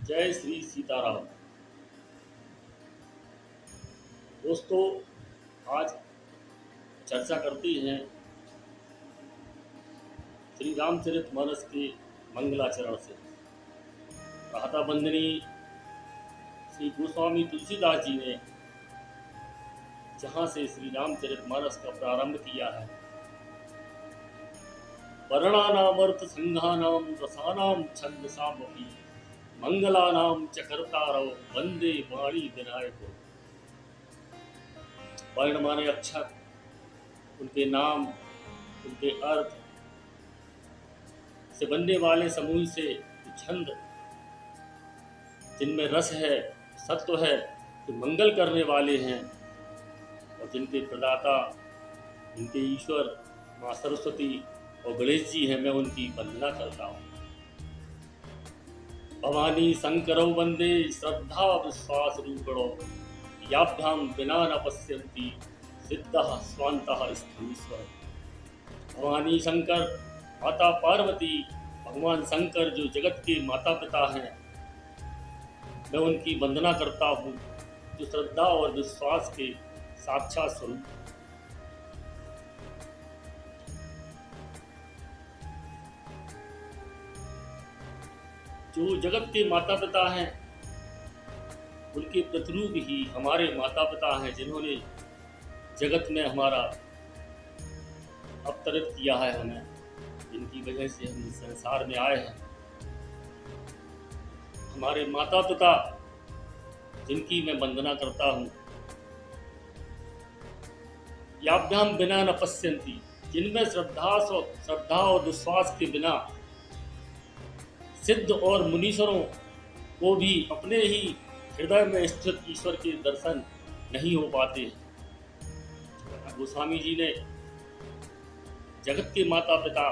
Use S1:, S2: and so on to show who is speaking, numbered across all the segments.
S1: जय श्री सीताराम। दोस्तों, आज चर्चा करते हैं श्री रामचरितमानस के मंगलाचरण से। राधा बंदनी श्री गोस्वामी तुलसीदास जी ने जहाँ से श्री रामचरितमानस का प्रारंभ किया है, वर्णानामर्थ संघानाम रसानाम छंदसामपि मंगलानाम च कर्तारौ वंदे वाणी विनायको। वर्ण माने अक्षर, उनके नाम, उनके अर्थ से बनने वाले समूह से छंद, जिनमें रस है, सत्व है, जो मंगल करने वाले हैं, और जिनके प्रदाता, जिनके ईश्वर माँ सरस्वती और गणेश जी हैं, मैं उनकी वंदना करता हूँ। भवानी शंकरौ वंदे श्रद्धा विश्वास रूपणो याभ्याम विना न पश्यन्ति सिद्धः स्वान्तः स्थलीश्वर। भवानी शंकर, माता पार्वती, भगवान शंकर जो जगत के माता पिता हैं, मैं उनकी वंदना करता हूँ, जो श्रद्धा और विश्वास के साक्षात स्वरूप। जो जगत के माता पिता हैं, उनके प्रतिरूप ही हमारे माता पिता हैं, जिन्होंने जगत में हमारा अवतरित किया है हमें, जिनकी वजह से हम इस संसार में आए हैं। हमारे माता पिता जिनकी मैं वंदना करता हूँ। याभ्याम बिना न पश्यन्ति, जिनमें श्रद्धा और विश्वास के बिना सिद्ध और मुनीश्वरों को भी अपने ही हृदय में स्थित ईश्वर के दर्शन नहीं हो पाते। गोस्वामी जी ने जगत के माता पिता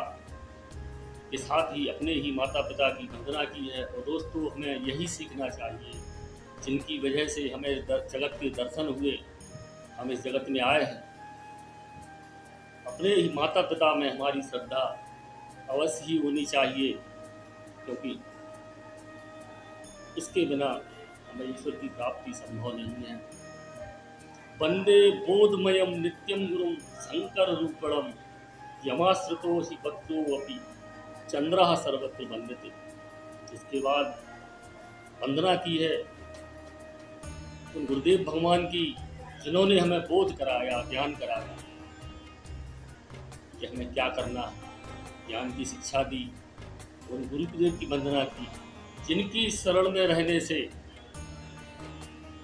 S1: के साथ ही अपने ही माता पिता की वंदना की है। और दोस्तों, हमें यही सीखना चाहिए, जिनकी वजह से हमें जगत के दर्शन हुए, हम इस जगत में आए हैं। अपने ही माता पिता में हमारी श्रद्धा अवश्य ही होनी चाहिए, क्योंकि इसके बिना हमें ईश्वर की प्राप्ति संभव नहीं है। वंदे बोधमयम नित्यम गुरुम शंकर रूपणम यमाश्रितो हि भक्तो अपि चंद्रः सर्वत्र वंदते। इसके बाद वंदना की है उन गुरुदेव भगवान की, जिन्होंने हमें बोध कराया, ज्ञान कराया कि हमें क्या करना है, ज्ञान की शिक्षा दी। उन गुरुदेव की वंदना की, जिनकी शरण में रहने से,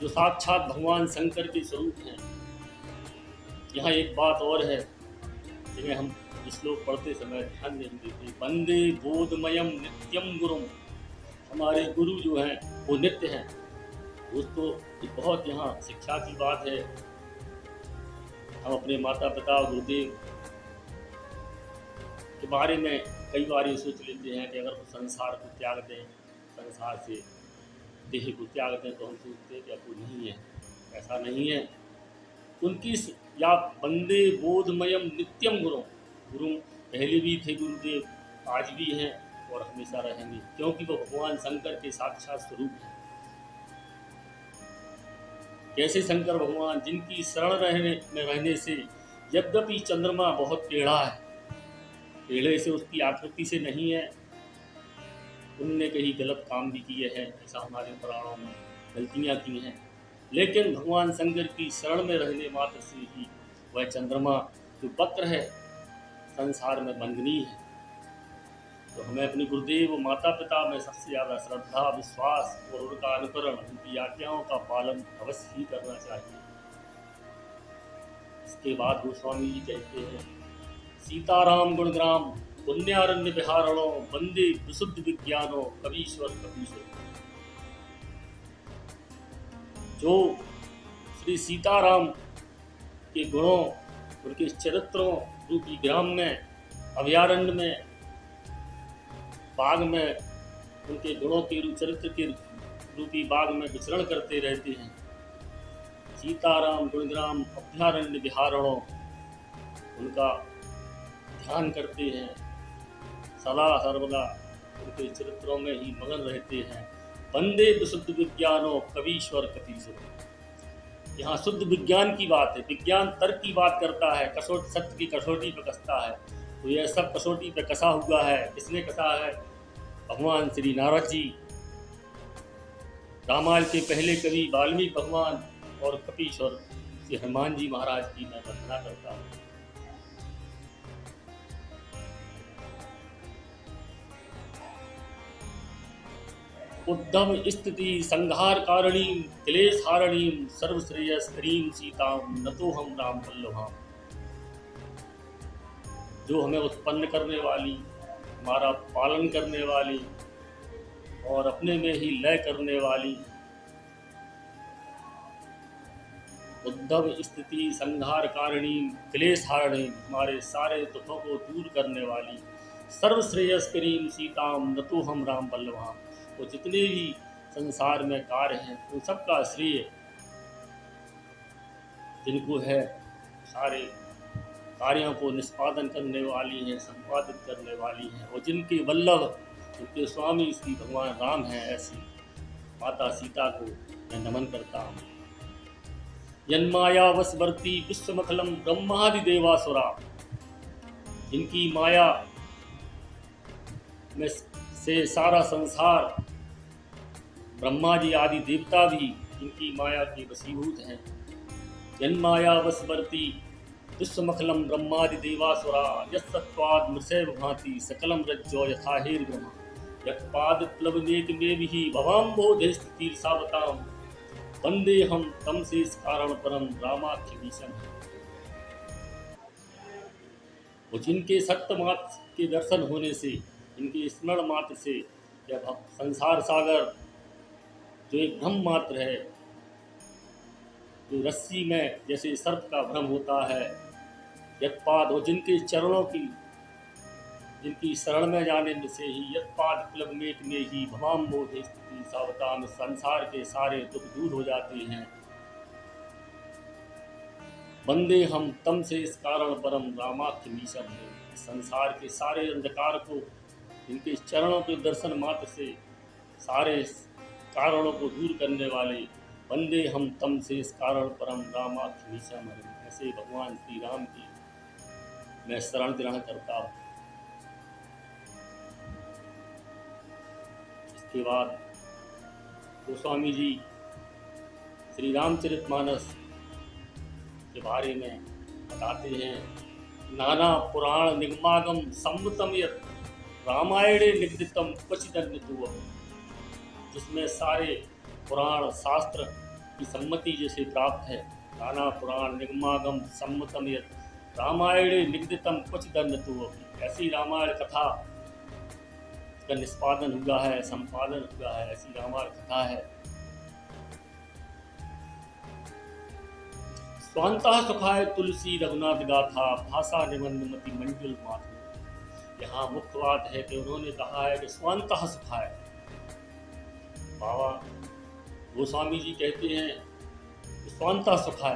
S1: जो साक्षात भगवान शंकर के स्वरूप हैं। यहाँ एक बात और है, जिन्हें हम श्लोक पढ़ते समय ध्यान नहीं देते। वंदे बोधमयम नित्यम गुरुम, हमारे गुरु जो हैं वो नित्य हैं। दोस्तों, ये बहुत यहाँ शिक्षा की बात है। हम अपने माता पिता गुरुदेव के बारे में कई बार ये सोच लेते हैं कि अगर वो संसार को त्याग दें, संसार से देह को त्याग दें, तो हम सोचते हैं कि अब वो नहीं है। ऐसा नहीं है। उनकी या वंदे बोधमयम नित्यम गुरु, गुरु पहले भी थे गुरुदेव, आज भी हैं और हमेशा रहेंगे, क्योंकि वो भगवान शंकर के साक्षात स्वरूप हैं। कैसे शंकर भगवान, जिनकी शरण रहने से यद्यपि चंद्रमा बहुत टेढ़ा है, टेढ़े से उसकी आकृति से नहीं है, उनने कहीं गलत काम भी किए हैं, ऐसा हमारे पुराणों में गलतियाँ की हैं, लेकिन भगवान शंकर की शरण में रहने मात्र से ही वह चंद्रमा जो वक्र है, संसार में वंदनीय है। तो हमें अपने गुरुदेव और माता पिता में सबसे ज़्यादा श्रद्धा, विश्वास और उनका अनुकरण, उनकी आज्ञाओं का पालन अवश्य ही करना चाहिए। इसके बाद गोस्वामी जी कहते हैं, सीताराम गुणग्राम पुण्यारण्य विहारणो वंदे विशुद्ध विज्ञानो कवीश्वर कपीश्वर। जो श्री सीताराम के गुणों, उनके चरित्रों रूपी ग्राम में, अभयारण्य में, बाग में, उनके गुणों के चरित्र के रूपी बाग में विचरण करते रहते हैं। सीताराम गुणग्राम अभयारण्य विहारणो, उनका ध्यान करते हैं, सदा सर्वदा उनके चरित्रों में ही मगन रहते हैं। वंदे विशुद्ध विज्ञानो कवीश्वर कपीश्वर। यहाँ शुद्ध विज्ञान की बात है, विज्ञान तर्क की बात करता है, कसौटी सत्य की कसौटी पे कसता है। तो यह सब कसौटी पे कसा हुआ है। किसने कसा है? भगवान श्री नारद जी, रामायण के पहले कवि वाल्मीकि भगवान और कपीश्वर श्री हनुमान जी महाराज की मैं वंदना करता हूँ। उद्धव स्थिति संहार कारणीम क्लेश हारणीम सर्वश्रेयस्करीम सीताम नतोहम राम वल्लभाम। जो हमें उत्पन्न करने वाली, हमारा पालन करने वाली और अपने में ही लय करने वाली, उद्धव स्थिति संहार कारणीम क्लेश हारणीम, हमारे सारे दुखों को दूर करने वाली, सर्वश्रेयस्करीम सीताम नतोहम राम वल्लभाम। वो जितने भी संसार में कार्य हैं उन सबका श्रेय जिनको है, सारे कार्यों को निष्पादन करने वाली हैं, संपादित करने वाली हैं, और जिनके वल्लभ, जिनके स्वामी श्री भगवान राम हैं, ऐसी माता सीता को मैं नमन करता हूँ। यन्माया वशवर्ती विश्वमखलम ब्रह्मादि देवासुरा, जिनकी माया में से सारा संसार, ब्रह्मा जी आदि देवता भी इनकी माया के वशीभूत हैं। यन्माया वशवर्ती विश्वमखलम ब्रह्मादि देवासुरा, यत्सत्त्वाद् मृषैव भाति सकलम रज्जो यथाहेर्ब्रह्मा, यत्पाद प्लवनेक में भी भवाम्बोधेस्तीर्षावताम, वंदे हम तम से कारण परम रामाख्यमीशम। वो जिनके सत्य मात्र के दर्शन होने से, इनके स्मरण मात्र से यह संसार सागर जो एक भ्रम मात्र है, जो रस्सी में जैसे सर्प का भ्रम होता है, यत्पाद, और जिनके चरणों की, जिनकी शरण में जाने से ही यत्पाद प्लवनेक में ही भवाम्बोधे स्थिति सावताम, संसार के सारे दुख दूर हो जाते हैं। वंदे हम तम से इस कारण परम रामाख्यमीशम है। संसार के सारे अंधकार को इनके चरणों के दर्शन मात्र से सारे कारणों को दूर करने वाले, वंदे हम तम से इस कारण परम रामाख्यमीशम है। ऐसे भगवान श्री राम की मैं शरण ग्रहण करता हूँ। इसके बाद गोस्वामी जी श्री रामचरितमानस के बारे में बताते हैं। नाना पुराण निगमागम सम्मतम यत् रामायणे निगदितम क्वचिदन्यतुः, जिसमें सारे पुराण शास्त्र की सम्मति जैसे प्राप्त है। नाना पुराण निगमागम सम्मतम यत् रामायणे निगदितम क्वचिदन्यतुः, ऐसी रामायण कथा का निष्पादन हुआ है, संपादन हुआ है, ऐसी रामायण कथा है। स्वांतः सुखाय तुलसी रघुनाथ गाथा, भाषा निबंधमति मंजुल माधु। यहाँ मुख्य बात है कि उन्होंने कहा है कि स्वांतः सुखाय। बाबा गोस्वामी जी कहते हैं कि स्वांतः सुखाय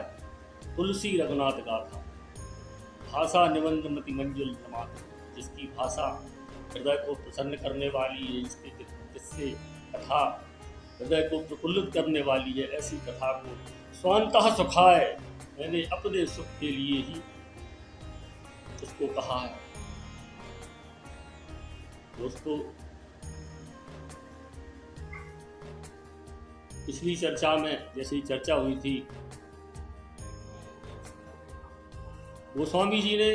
S1: तुलसी रघुनाथ गाथा, भाषा निबंधमति मंजुल माधु, जिसकी भाषा हृदय को प्रसन्न करने वाली है, जिसके जिससे कथा हृदय को प्रफुल्लित करने वाली है, ऐसी कथा को स्वांतः सुखाय, मैंने अपने सुख के लिए ही उसको कहा है। दोस्तों, पिछली चर्चा में जैसे ही चर्चा हुई थी, गोस्वामी जी ने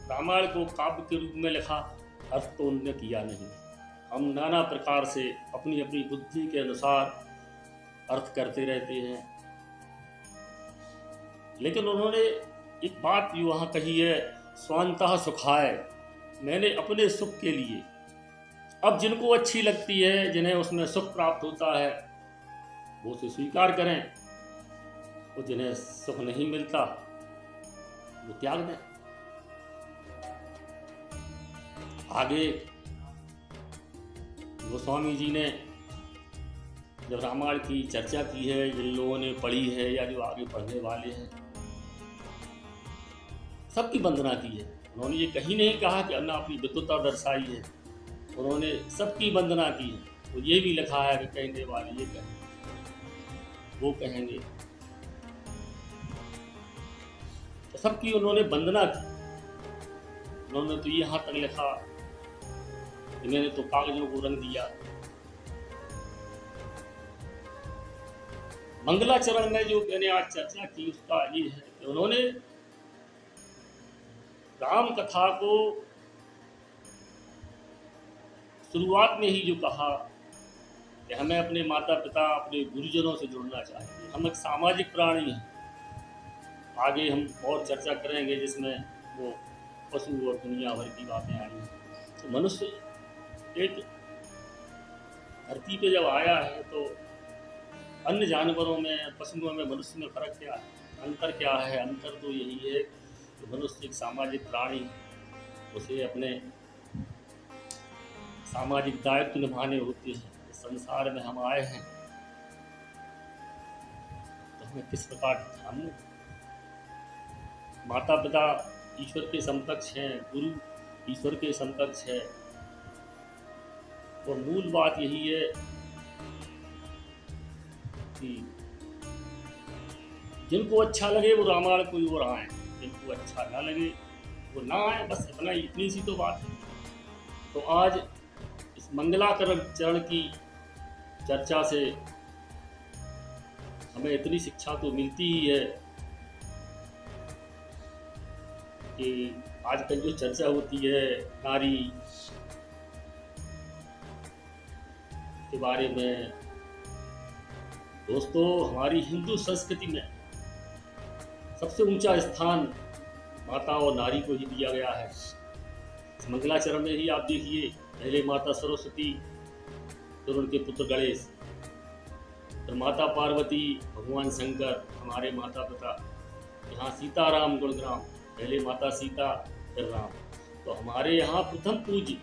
S1: रामायण को काव्य के रूप में लिखा, अर्थ तो उन्होंने किया नहीं। हम नाना प्रकार से अपनी अपनी बुद्धि के अनुसार अर्थ करते रहते हैं, लेकिन उन्होंने एक बात भी वहाँ कही है, स्वांतः सुखाय, मैंने अपने सुख के लिए। अब जिनको अच्छी लगती है, जिन्हें उसमें सुख प्राप्त होता है, वो उसे स्वीकार करें, और जिन्हें सुख नहीं मिलता वो त्याग दें। आगे गोस्वामी जी ने जब रामायण की चर्चा की है, जिन लोगों ने पढ़ी है या जो आगे पढ़ने वाले हैं, सबकी वंदना की है। उन्होंने ये कहीं नहीं कहा कि अन्ना अपनी विद्वता दर्शाई है, उन्होंने सबकी वंदना की है। तो ये भी लिखा है कि कहने वाले ये कहेंगे, वो कहेंगे। तो सबकी उन्होंने वंदना की। उन्होंने तो यहाँ तक लिखा कि मैंने तो कागजों को रंग दिया। मंगलाचरण में जो मैंने आज चर्चा की उसका ये है कि उन्होंने राम कथा को शुरुआत में ही जो कहा कि हमें अपने माता पिता अपने गुरुजनों से जुड़ना चाहिए, हम एक सामाजिक प्राणी हैं। आगे हम और चर्चा करेंगे जिसमें वो पशु और दुनिया भर की बातें आई। तो मनुष्य एक धरती पे जब आया है तो अन्य जानवरों में, पशुओं में, मनुष्य में फर्क क्या है, अंतर क्या है? अंतर तो यही है कि मनुष्य एक सामाजिक प्राणी, उसे अपने सामाजिक दायित्व निभाने होते हैं। इस संसार में हम आए हैं तो हमें किस प्रकार, हम माता पिता ईश्वर के समकक्ष हैं, गुरु ईश्वर के समकक्ष है। और मूल बात यही है कि जिनको अच्छा लगे वो रामायण को ओर आए, जिनको अच्छा ना लगे वो ना आए। बस इतना, इतनी सी तो बात है। तो आज इस मंगलाचरण की चर्चा से हमें इतनी शिक्षा तो मिलती ही है कि आजकल जो चर्चा होती है नारी के बारे में, दोस्तों हमारी हिंदू संस्कृति में सबसे ऊंचा स्थान माता और नारी को ही दिया गया है। इस मंगलाचरण में ही आप देखिए, पहले माता सरस्वती, फिर उनके पुत्र गणेश, फिर माता पार्वती, भगवान शंकर, हमारे माता पिता। यहाँ सीताराम गुणग्राम, पहले माता सीता फिर राम। तो हमारे यहाँ प्रथम पूज्य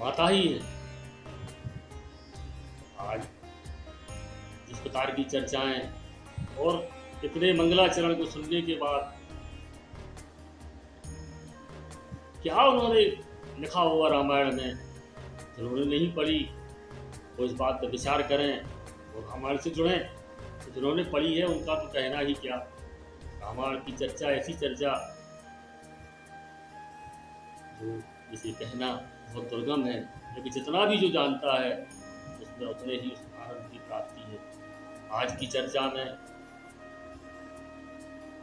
S1: माता ही है। आज इस प्रकार की चर्चाएं और इतने मंगलाचरण को सुनने के बाद क्या उन्होंने लिखा हुआ रामायण में, जिन्होंने नहीं पढ़ी वो इस बात पर विचार करें और रामायण से जुड़ें। तो जिन्होंने पढ़ी है उनका तो कहना ही क्या। रामायण की चर्चा ऐसी चर्चा जो जिसे कहना बहुत दुर्गम है, लेकिन जितना भी जो जानता है उसमें उतने ही उस आनंद की प्राप्ति है। आज की चर्चा में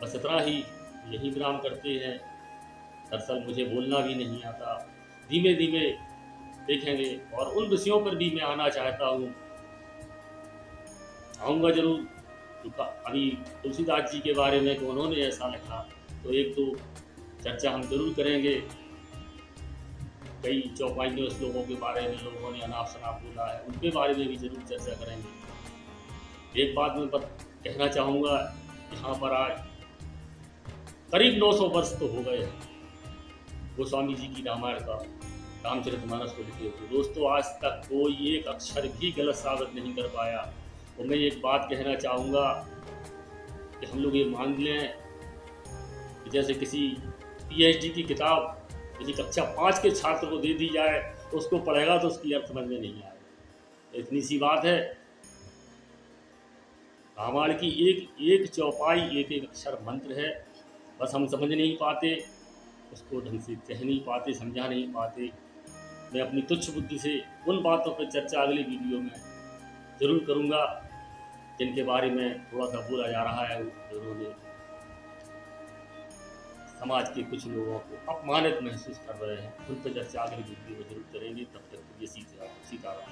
S1: बस इतना ही, यही विराम करते हैं। दरअसल मुझे बोलना भी नहीं आता, धीमे धीमे देखेंगे और उन विषयों पर भी मैं आना चाहता हूँ, आऊँगा जरूर। अभी तुलसीदास जी के बारे में कि उन्होंने ऐसा लिखा, तो एक तो चर्चा हम जरूर करेंगे। कई चौपाइयों श्लोकों के बारे में लोगों ने अनाप शनाप बोला है, उनके बारे में भी जरूर चर्चा करेंगे। एक बात मैं कहना चाहूँगा, यहाँ पर आज करीब 900 वर्ष तो हो गए गोस्वामी जी की रामायण का, रामचरितमानस को लिखे हुए। दोस्तों आज तक कोई एक अक्षर भी गलत साबित नहीं कर पाया। और मैं एक बात कहना चाहूँगा कि हम लोग ये मान लें कि जैसे किसी PhD की किताब किसी कक्षा 5 के छात्र को दे दी जाए तो उसको पढ़ेगा तो उसकी अर्थ समझ में नहीं आएगा। इतनी सी बात है। रामायण की एक एक चौपाई, एक एक अक्षर मंत्र है, बस हम समझ नहीं पाते, उसको ढंग से कह नहीं पाते, समझा नहीं पाते। मैं अपनी तुच्छ बुद्धि से उन बातों पर चर्चा अगली वीडियो में ज़रूर करूँगा जिनके बारे में थोड़ा सा बोला जा रहा है। उन्होंने समाज के कुछ लोगों को अपमानित महसूस कर रहे हैं, उन पर चर्चा अगली वीडियो में जरूर करेंगे। तब तक ये सीताराम।